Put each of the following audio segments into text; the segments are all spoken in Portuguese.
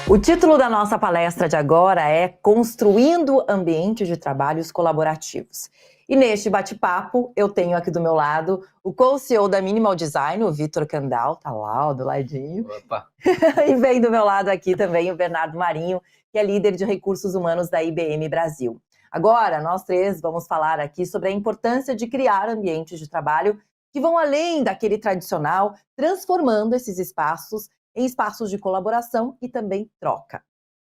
O título da nossa palestra de agora é Construindo Ambientes de Trabalhos Colaborativos. E neste bate-papo, eu tenho aqui do meu lado o co-CEO da Minimal Design, o Vitor Candal, tá lá, ó, do ladinho. Opa. E vem do meu lado aqui também o Bernardo Marinho, que é líder de recursos humanos da IBM Brasil. Agora, nós três vamos falar aqui sobre a importância de criar ambientes de trabalho que vão além daquele tradicional, transformando esses espaços em espaços de colaboração e também troca.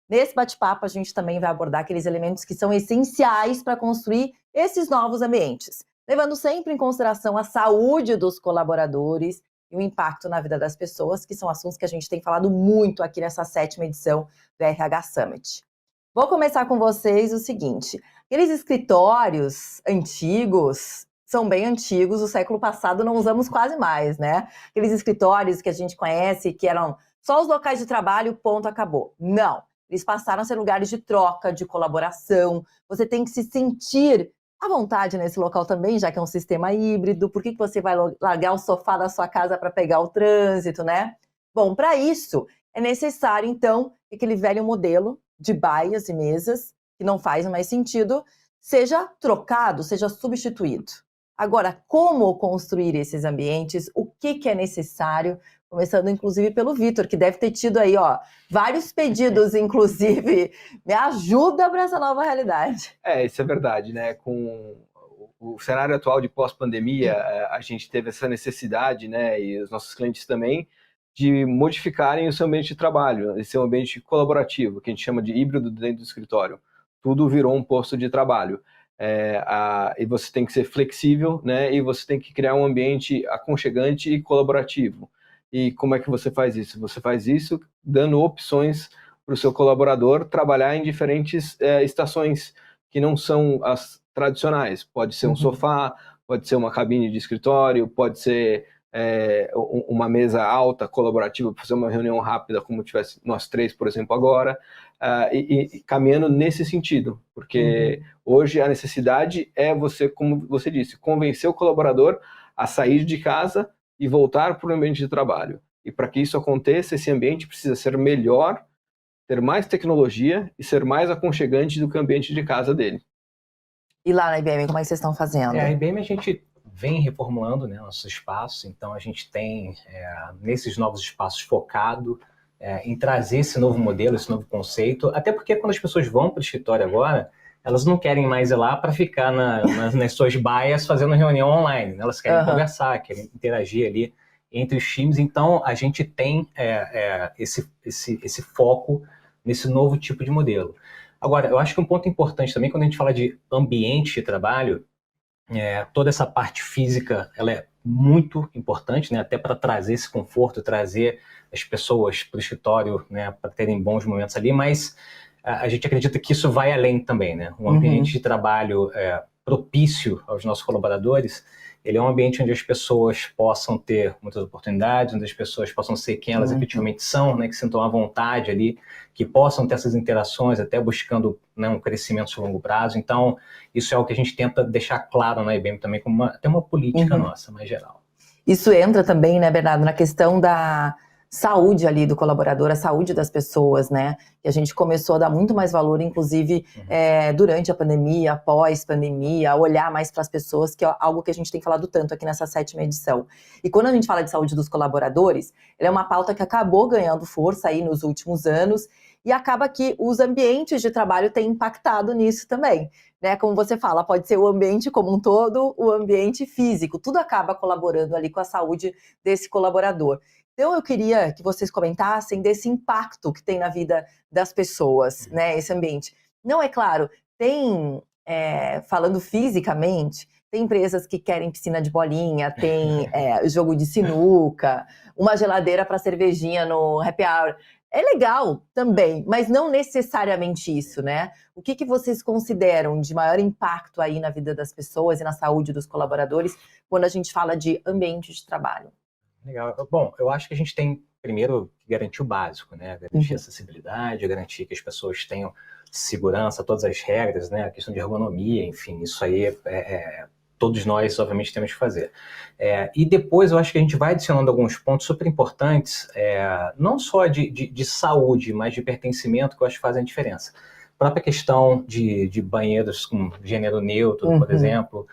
Nesse bate-papo, a gente também vai abordar aqueles elementos que são essenciais para construir esses novos ambientes, levando sempre em consideração a saúde dos colaboradores e o impacto na vida das pessoas, que são assuntos que a gente tem falado muito aqui nessa 7ª edição do RH Summit. Vou começar com vocês o seguinte: aqueles escritórios antigos, são bem antigos, o século passado não usamos quase mais, né? Aqueles escritórios que a gente conhece, que eram só os locais de trabalho, ponto, acabou. Não, eles passaram a ser lugares de troca, de colaboração. Você tem que se sentir à vontade nesse local também, já que é um sistema híbrido. Por que você vai largar o sofá da sua casa para pegar o trânsito, né? Bom, para isso, é necessário, então, que aquele velho modelo de baias e mesas, que não faz mais sentido, seja trocado, seja substituído. Agora, como construir esses ambientes? O que é necessário? Começando, inclusive, pelo Vitor, que deve ter tido aí, ó, vários pedidos, inclusive. Me ajuda para essa nova realidade. Isso é verdade, né? Com o cenário atual de pós-pandemia, a gente teve essa necessidade, né? E os nossos clientes também, de modificarem o seu ambiente de trabalho, esse ambiente colaborativo, que a gente chama de híbrido dentro do escritório. Tudo virou um posto de trabalho. E você tem que ser flexível, né? E você tem que criar um ambiente aconchegante e colaborativo. E como é que você faz isso? Você faz isso dando opções para o seu colaborador trabalhar em diferentes estações que não são as tradicionais. Pode ser um sofá, pode ser uma cabine de escritório, pode ser uma mesa alta colaborativa para fazer uma reunião rápida, como tivesse nós três, por exemplo, agora, e caminhando nesse sentido, porque hoje a necessidade é você, como você disse, convencer o colaborador a sair de casa e voltar para o ambiente de trabalho. E para que isso aconteça, esse ambiente precisa ser melhor, ter mais tecnologia e ser mais aconchegante do que o ambiente de casa dele. E lá na IBM, como é que vocês estão fazendo? A IBM a gente vem reformulando, né, nossos espaços, então a gente tem nesses novos espaços focado em trazer esse novo modelo, esse novo conceito, até porque quando as pessoas vão para o escritório agora, elas não querem mais ir lá para ficar nas suas baias fazendo reunião online, né? Elas querem conversar, querem interagir ali entre os times, então a gente tem esse foco nesse novo tipo de modelo. Agora, eu acho que um ponto importante também, quando a gente fala de ambiente de trabalho, toda essa parte física, ela é muito importante, né? Até para trazer esse conforto, trazer as pessoas para o escritório, né? Para terem bons momentos ali, mas a gente acredita que isso vai além também, né? Um ambiente de trabalho propício aos nossos colaboradores, ele é um ambiente onde as pessoas possam ter muitas oportunidades, onde as pessoas possam ser quem elas efetivamente são, né? Que sintam à vontade ali, que possam ter essas interações, até buscando, né, um crescimento a longo prazo. Então, isso é o que a gente tenta deixar claro na IBM também, como até uma política nossa, mais geral. Isso entra também, né, Bernardo, na questão da saúde ali do colaborador, a saúde das pessoas, né? Que a gente começou a dar muito mais valor, inclusive, durante a pandemia, pós-pandemia, olhar mais para as pessoas, que é algo que a gente tem falado tanto aqui nessa 7ª edição. E quando a gente fala de saúde dos colaboradores, ela é uma pauta que acabou ganhando força aí nos últimos anos, e acaba que os ambientes de trabalho têm impactado nisso também, né? Como você fala, pode ser o ambiente como um todo, o ambiente físico, tudo acaba colaborando ali com a saúde desse colaborador. Então, eu queria que vocês comentassem desse impacto que tem na vida das pessoas, né, esse ambiente. Não, é claro, tem, falando fisicamente, tem empresas que querem piscina de bolinha, tem jogo de sinuca, uma geladeira para cervejinha no happy hour. É legal também, mas não necessariamente isso, né? O que vocês consideram de maior impacto aí na vida das pessoas e na saúde dos colaboradores quando a gente fala de ambiente de trabalho? Legal. Bom, eu acho que a gente tem, primeiro, que garantir o básico, né? Garantir acessibilidade, garantir que as pessoas tenham segurança, todas as regras, né? A questão de ergonomia, enfim, isso aí todos nós, obviamente, temos que fazer. E depois eu acho que a gente vai adicionando alguns pontos super importantes, não só de saúde, mas de pertencimento, que eu acho que fazem a diferença. A própria questão de banheiros com gênero neutro, por exemplo,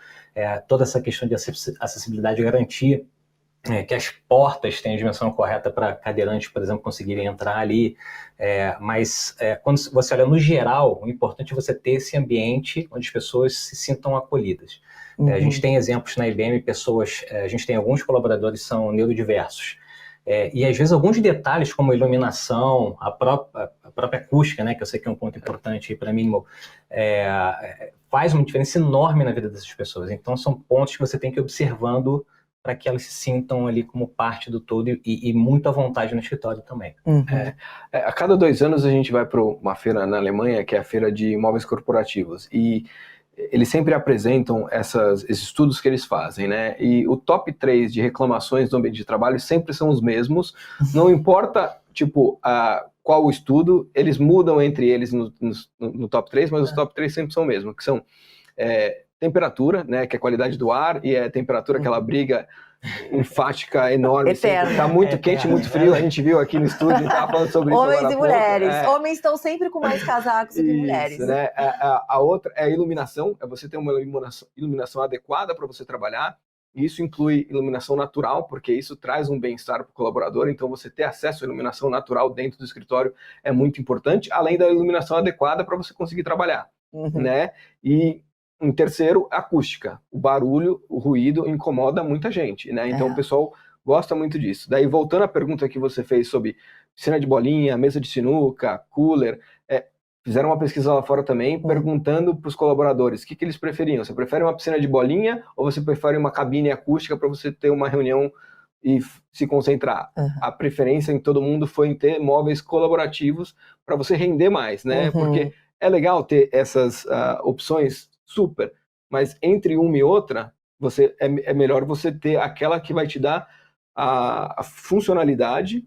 toda essa questão de acessibilidade, garantir que as portas têm a dimensão correta para cadeirantes, por exemplo, conseguirem entrar ali. Mas quando você olha no geral, o importante é você ter esse ambiente onde as pessoas se sintam acolhidas. A gente tem exemplos na IBM, a gente tem alguns colaboradores que são neurodiversos. E às vezes alguns detalhes como iluminação, a própria acústica, né, que eu sei que é um ponto importante para mim, faz uma diferença enorme na vida dessas pessoas. Então são pontos que você tem que ir observando para que elas se sintam ali como parte do todo e muito à vontade no escritório também. A cada 2 anos a gente vai para uma feira na Alemanha, que é a feira de imóveis corporativos, e eles sempre apresentam esses estudos que eles fazem, né? E o top 3 de reclamações do ambiente de trabalho sempre são os mesmos, não importa, tipo, qual o estudo, eles mudam entre eles no top 3, mas os top 3 sempre são o mesmo, que são temperatura, né, que é a qualidade do ar, e a temperatura, aquela briga enfática enorme, está muito quente, muito frio, a gente viu aqui no estúdio, estava falando sobre isso agora há pouco. Homens e mulheres, homens estão sempre com mais casacos do que mulheres. Né? A outra é a iluminação, é você ter uma iluminação adequada para você trabalhar, e isso inclui iluminação natural, porque isso traz um bem-estar para o colaborador, então você ter acesso à iluminação natural dentro do escritório é muito importante, além da iluminação adequada para você conseguir trabalhar, né? E em terceiro, acústica. O barulho, o ruído incomoda muita gente, né? Então o pessoal gosta muito disso. Daí, voltando à pergunta que você fez sobre piscina de bolinha, mesa de sinuca, cooler, fizeram uma pesquisa lá fora também, perguntando para os colaboradores o que eles preferiam. Você prefere uma piscina de bolinha ou você prefere uma cabine acústica para você ter uma reunião e se concentrar? A preferência em todo mundo foi em ter móveis colaborativos para você render mais, né? Porque é legal ter essas opções super, mas entre uma e outra, é melhor você ter aquela que vai te dar a funcionalidade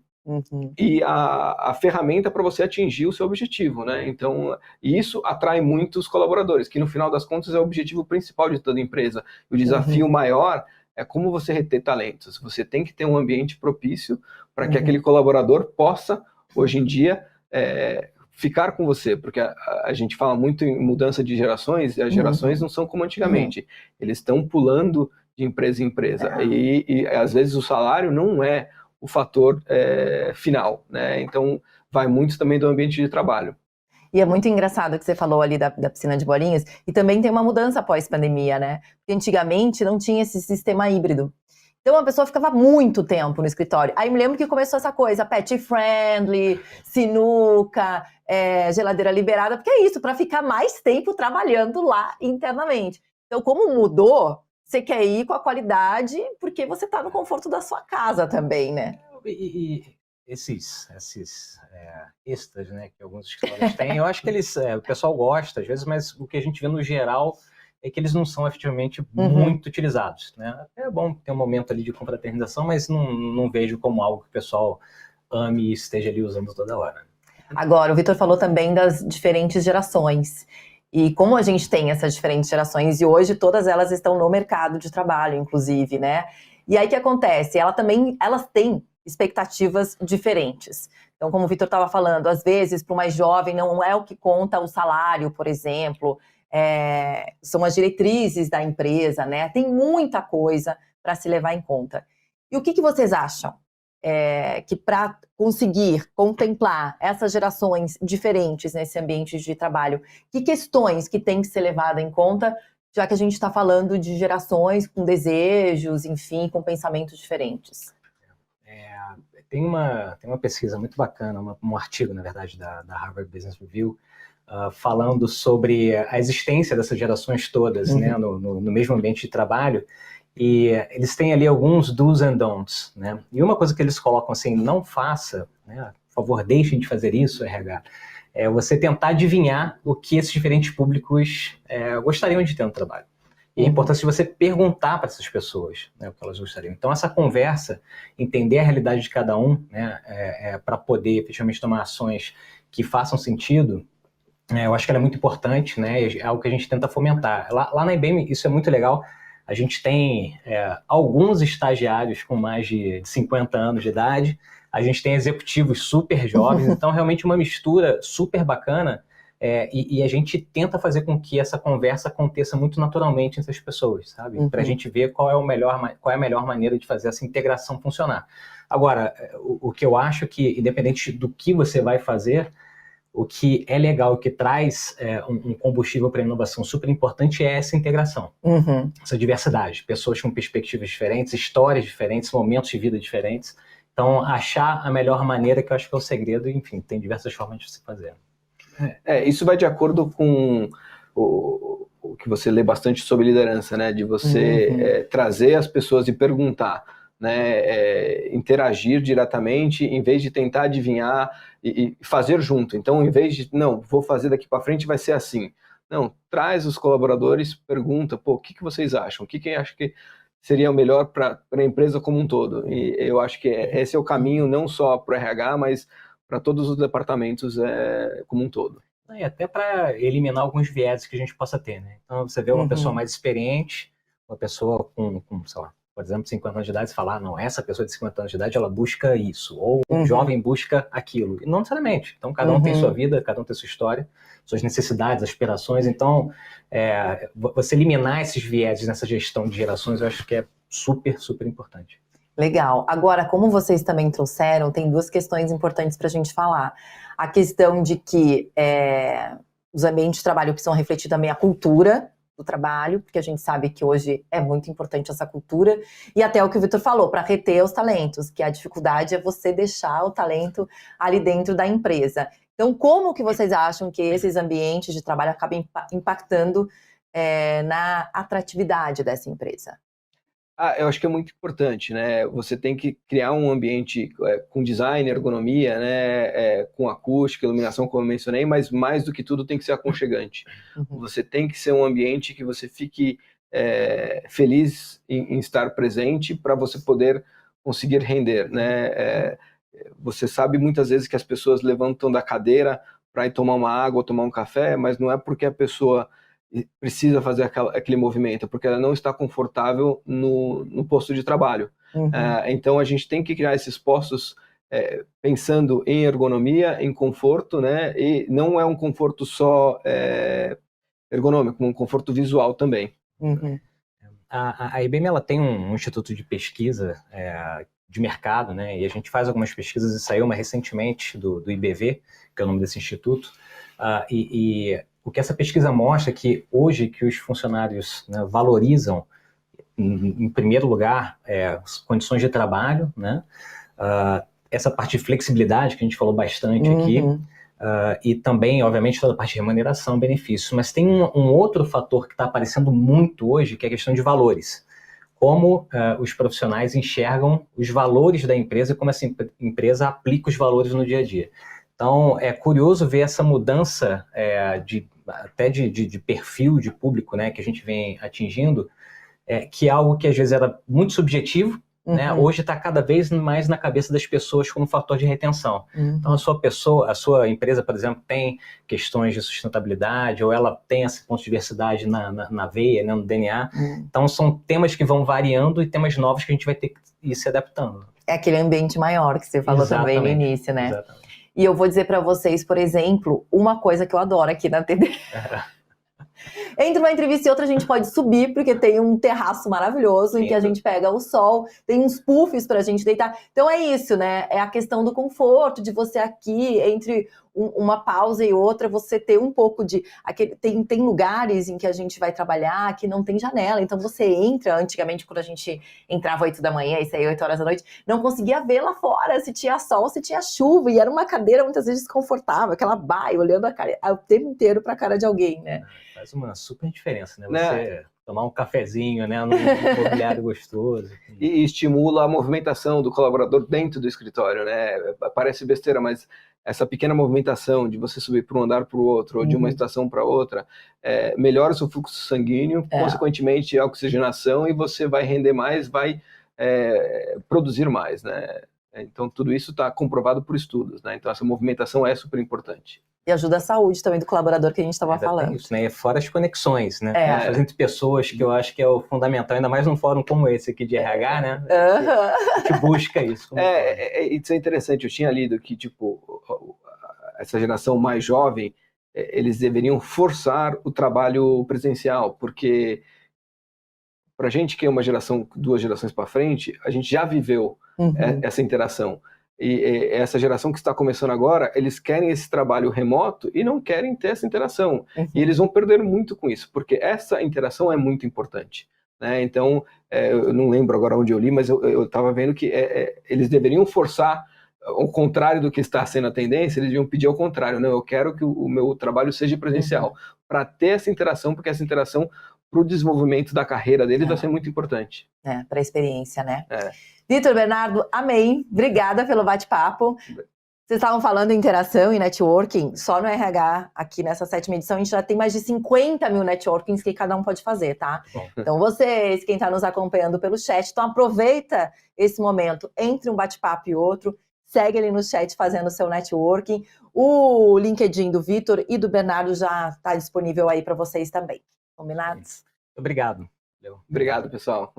e a ferramenta para você atingir o seu objetivo, né? Então, isso atrai muitos colaboradores, que no final das contas é o objetivo principal de toda empresa. O desafio maior é como você reter talentos. Você tem que ter um ambiente propício para que aquele colaborador possa, hoje em dia, ficar com você, porque a gente fala muito em mudança de gerações, e as gerações não são como antigamente. Eles estão pulando de empresa em empresa, e às vezes o salário não é o fator final, né? Então vai muito também do ambiente de trabalho. E é muito engraçado que você falou ali da piscina de bolinhas, e também tem uma mudança pós-pandemia, né? Porque antigamente não tinha esse sistema híbrido. Então a pessoa ficava muito tempo no escritório. Aí me lembro que começou essa coisa, pet friendly, sinuca, geladeira liberada, porque é isso, para ficar mais tempo trabalhando lá internamente. Então, como mudou, você quer ir com a qualidade, porque você está no conforto da sua casa também, né? E esses extras, né, que alguns escritórios têm, eu acho que o pessoal gosta às vezes, mas o que a gente vê no geral é que eles não são efetivamente muito utilizados, né? É bom ter um momento ali de confraternização, mas não vejo como algo que o pessoal ame e esteja ali usando toda hora. Agora, o Vitor falou também das diferentes gerações. E como a gente tem essas diferentes gerações, e hoje todas elas estão no mercado de trabalho, inclusive, né? E aí o que acontece? Elas têm expectativas diferentes. Então, como o Vitor estava falando, às vezes, para o mais jovem, não é o que conta o salário, por exemplo, são as diretrizes da empresa, né? Tem muita coisa para se levar em conta. E o que vocês acham? Que para conseguir contemplar essas gerações diferentes nesse ambiente de trabalho, que questões que tem que ser levada em conta, já que a gente está falando de gerações com desejos, enfim, com pensamentos diferentes? Tem uma pesquisa muito bacana, um artigo, na verdade, da Harvard Business Review, falando sobre a existência dessas gerações todas, né, no mesmo ambiente de trabalho, e eles têm ali alguns do's and don'ts, né? E uma coisa que eles colocam assim, não faça, né, por favor, deixem de fazer isso, RH, é você tentar adivinhar o que esses diferentes públicos gostariam de ter no trabalho. E a importância de você perguntar para essas pessoas, né, o que elas gostariam. Então, essa conversa, entender a realidade de cada um, né, para poder efetivamente tomar ações que façam sentido, eu acho que ela é muito importante, né, é algo que a gente tenta fomentar. Lá na IBM, isso é muito legal. A gente tem alguns estagiários com mais de 50 anos de idade, a gente tem executivos super jovens, então realmente uma mistura super bacana, e a gente tenta fazer com que essa conversa aconteça muito naturalmente entre as pessoas, sabe? Para a gente ver qual é a melhor maneira de fazer essa integração funcionar. Agora, o que eu acho que, independente do que você vai fazer, o que é legal, o que traz um combustível para a inovação super importante é essa integração, essa diversidade, pessoas com perspectivas diferentes, histórias diferentes, momentos de vida diferentes. Então, achar a melhor maneira, que eu acho que é o segredo, enfim, tem diversas formas de se fazer. Isso vai de acordo com o que você lê bastante sobre liderança, né? De você trazer as pessoas e perguntar, né? Interagir diretamente, em vez de tentar adivinhar e fazer junto. Então, em vez de, não, vou fazer daqui para frente, vai ser assim. Não, traz os colaboradores, pergunta, o que vocês acham? O que acha que seria o melhor para a empresa como um todo? E eu acho que esse é o caminho, não só para o RH, mas para todos os departamentos como um todo. E até para eliminar alguns vieses que a gente possa ter, né? Então, você vê uma pessoa mais experiente, uma pessoa com, sei lá, por exemplo, 50 anos de idade, você fala, não, essa pessoa de 50 anos de idade, ela busca isso, ou um jovem busca aquilo. E não necessariamente. Então, cada um tem sua vida, cada um tem sua história, suas necessidades, aspirações. Então, você eliminar esses vieses nessa gestão de gerações, eu acho que é super, super importante. Legal. Agora, como vocês também trouxeram, tem duas questões importantes para a gente falar. A questão de que os ambientes de trabalho precisam refletir também a cultura do trabalho, porque a gente sabe que hoje é muito importante essa cultura, e até o que o Vitor falou, para reter os talentos, que a dificuldade é você deixar o talento ali dentro da empresa. Então, como que vocês acham que esses ambientes de trabalho acabam impactando na atratividade dessa empresa? Eu acho que é muito importante, né? Você tem que criar um ambiente com design, ergonomia, né? Com acústica, iluminação, como eu mencionei, mas mais do que tudo tem que ser aconchegante. Você tem que ser um ambiente que você fique feliz em estar presente para você poder conseguir render, né? Você sabe muitas vezes que as pessoas levantam da cadeira para ir tomar uma água ou tomar um café, mas não é porque a pessoa precisa fazer aquele movimento, porque ela não está confortável no posto de trabalho. Então, a gente tem que criar esses postos pensando em ergonomia, em conforto, né? E não é um conforto só ergonômico, um conforto visual também. A IBM ela tem um instituto de pesquisa de mercado, né? E a gente faz algumas pesquisas, e saiu uma recentemente do IBV, que é o nome desse instituto, e o que essa pesquisa mostra é que hoje que os funcionários, né, valorizam, em primeiro lugar, as condições de trabalho, né, essa parte de flexibilidade que a gente falou bastante aqui, e também, obviamente, toda a parte de remuneração, benefícios. Mas tem um outro fator que está aparecendo muito hoje, que é a questão de valores. Como os profissionais enxergam os valores da empresa e como essa empresa aplica os valores no dia a dia. Então, é curioso ver essa mudança até de perfil de público, né, que a gente vem atingindo, que é algo que às vezes era muito subjetivo, né, hoje está cada vez mais na cabeça das pessoas como fator de retenção. Então, a sua empresa, por exemplo, tem questões de sustentabilidade, ou ela tem esse ponto de diversidade na veia, né, no DNA. Então, são temas que vão variando e temas novos que a gente vai ter que ir se adaptando. É aquele ambiente maior que você falou também no início, né? Exatamente. E eu vou dizer para vocês, por exemplo, uma coisa que eu adoro aqui na TD. Entre uma entrevista e outra a gente pode subir, porque tem um terraço maravilhoso em que a gente pega o sol, tem uns puffs pra gente deitar. Então é isso, né? É a questão do conforto, de você aqui, entre uma pausa e outra, você ter um pouco de... Tem lugares em que a gente vai trabalhar que não tem janela, então você entra, antigamente quando a gente entrava 8 da manhã e saía 8 horas da noite, não conseguia ver lá fora se tinha sol, se tinha chuva, e era uma cadeira muitas vezes desconfortável, aquela baia, olhando o tempo inteiro pra cara de alguém, né? Faz uma super diferença, né? Você tomar um cafezinho, né, num mobiliário gostoso. E estimula a movimentação do colaborador dentro do escritório, né? Parece besteira, mas essa pequena movimentação de você subir para um andar para o outro, ou de uma estação para outra, melhora o seu fluxo sanguíneo, consequentemente a oxigenação, e você vai render mais, vai produzir mais, né? Então tudo isso está comprovado por estudos, né? Então essa movimentação é super importante. E ajuda a saúde também do colaborador que a gente estava falando. Isso, né? Fora as conexões, né? É. Entre pessoas, que eu acho que é o fundamental, ainda mais num fórum como esse aqui de RH, né? Que busca isso. Isso é interessante. Eu tinha lido que, tipo, essa geração mais jovem, eles deveriam forçar o trabalho presencial, porque pra gente que é uma geração, 2 gerações para frente, a gente já viveu essa interação. E essa geração que está começando agora, eles querem esse trabalho remoto e não querem ter essa interação. E eles vão perder muito com isso, porque essa interação é muito importante, né? Então, eu não lembro agora onde eu li, mas eu estava vendo que eles deveriam forçar, ao contrário do que está sendo a tendência, eles deviam pedir ao contrário. Não, eu quero que o meu trabalho seja presencial, para ter essa interação, porque essa interação para o desenvolvimento da carreira deles vai ser muito importante. Para a experiência, né? Vitor, Bernardo, amei. Obrigada pelo bate-papo. Vocês estavam falando em interação e networking. Só no RH, aqui nessa 7ª edição, a gente já tem mais de 50 mil networkings que cada um pode fazer, tá? Então vocês, quem está nos acompanhando pelo chat, então aproveita esse momento entre um bate-papo e outro. Segue ele no chat fazendo o seu networking. O LinkedIn do Vitor e do Bernardo já está disponível aí para vocês também. Combinados? Obrigado. Obrigado, pessoal.